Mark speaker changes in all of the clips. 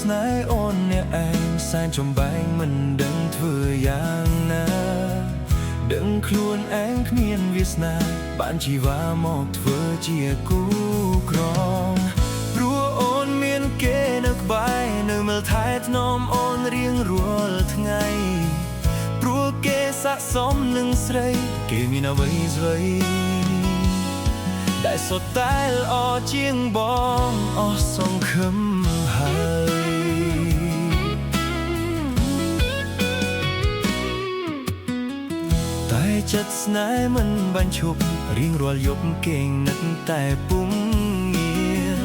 Speaker 1: ស្នេហ៍អូនអ្នកឯងសែនចំបែងមិនដឹងធ្វើយ៉ាងណាដឹងខ្លួនឯងគ្មានវាសនាបានជីវ៉ាមកធ្វើជាគូក្រងព្រោះអូនមានគេនៅក្បែរនៅមើលថែថ្នមអូនរៀងរាល់ថ្ងៃព្រោះគេស័ក្តិសមនឹងស្រីគេមានអ្វីស្វីដែលសុទ្ធតែល្អជាងបងអស់សង្ឃឹមហើយតែចិត្តស្នេហ៍មិនបាញ់ឈប់រៀងរាល់យប់គេងនឹកតែពុំងារ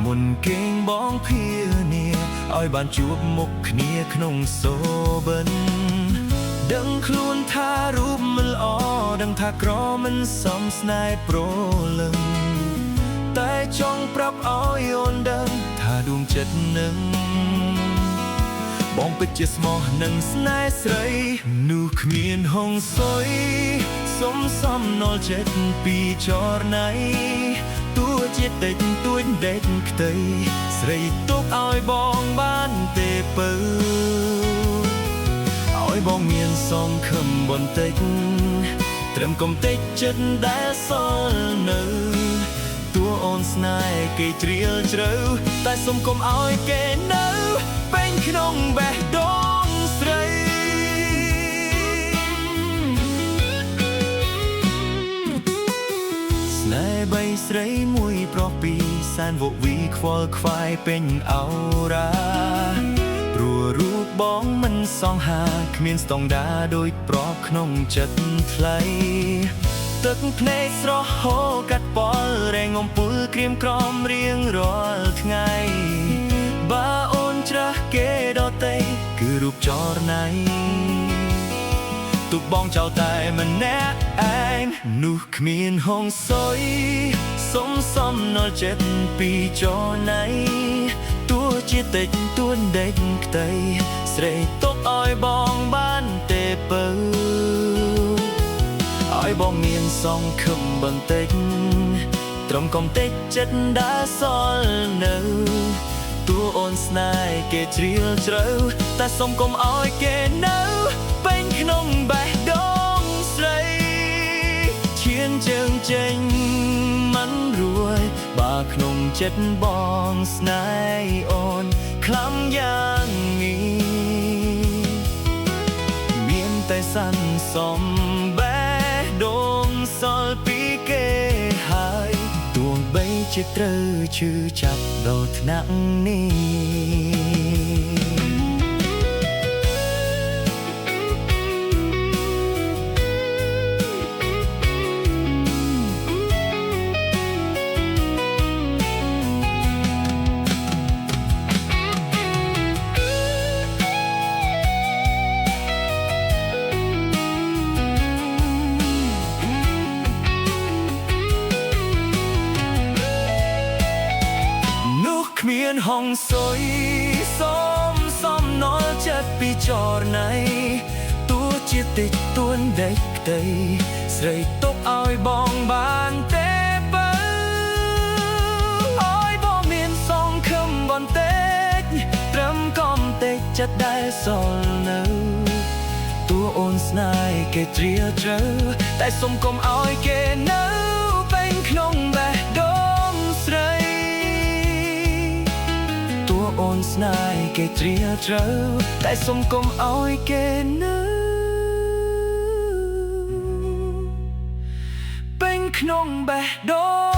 Speaker 1: មុនគេងបងភានាឲ្យបានជួបមុខគ្នាក្នុងសូបិនដឹងខ្លួនថារូបមិនល្អដឹងថាក្រមិនសមស្នេហ៍ប្រលឹងតែចង់ប្រាប់ឲ្យអូនដឹងថាដួងចិត្តនឹងបងពិតជាស្មោះនឹងស្នេហ៍ស្រីនោះគ្មានហុងស៊ុយសុំសំណល់ចិត្តពីចរណៃទោះជាតិចតួចដេកខ្ទៃស្រីទុកឲ្យបងបានទេពើឲ្យបងមានសង្ឃឹមបន្តិចត្រឹមកុំតិចចិត្តដែលសល់នៅតួអូនស្នេហ៍គេជ្រាលជ្រៅតែសុំកុំឲ្យគេនៅពេញក្នុងបេះដូងស្រីស្នេហ៍បីស្រីមួយប្រុសពីរសែនវវីខ្វល់ខ្វាយពេញអោរាព្រោះរូបបងមិនសង្ហាគ្មានស្តង់ដាដូចប្រកក្នុងចិត្តថ្លៃទឹកភ្នែកស្រស់ហូរកាត់ប៉ល់រែងអំពុលក្រៀមក្រំរៀងរាល់ថ្ងៃបើអូនច្រាស់គេដទៃគឺរូបចរណៃទុកបងចោលតែម្នាក់ឯងនោះគ្មានហុងស៊ុយសុំសំណល់ចិត្តពីចរណៃទោះជាតិចតួនដេកខ្ទៃស្រីទុកឲ្យបងបានទេពើឲ្យបងមានសង្ឃឹមបន្តិចត្រឹមកុំតិចចិត្តដែលសល់នៅតួអូនស្នេហ៍គេជ្រាលជ្រៅតែសុំកុំឲ្យគេនៅពេញក្នុងបេះដូងស្រីឈានជើងចេញមិនរួយបើក្នុងចិត្តបងស្នេហ៍អូនខ្លាំងយ៉ាងនេះមានតែសន្សំបេះដូងសល់ពីគេហើយទោះបីជាត្រូវឈឺចាប់ដល់ថ្នាក់នេះគ្មានហុងស៊ុយសុំសំណល់ចិត្តពីចរណៃទោះជាតិចតួនដេកខ្ទៃស្រីទុកឲ្យបងបានទេបើឲ្យបងមានសង្ឃឹមបន្តិចត្រឹមកុំតិចចិត្តដែលសល់នៅតួអូនស្នេហ៍គេជ្រាលជ្រៅតែសុំកុំឲ្យគេនៅពេញក្នុងបេះដូងស្រីអូនស្នេហ៍គេជ្រាលជ្រៅតែសុំកុំឲ្យគេនៅពេញក្នុងបេះដូង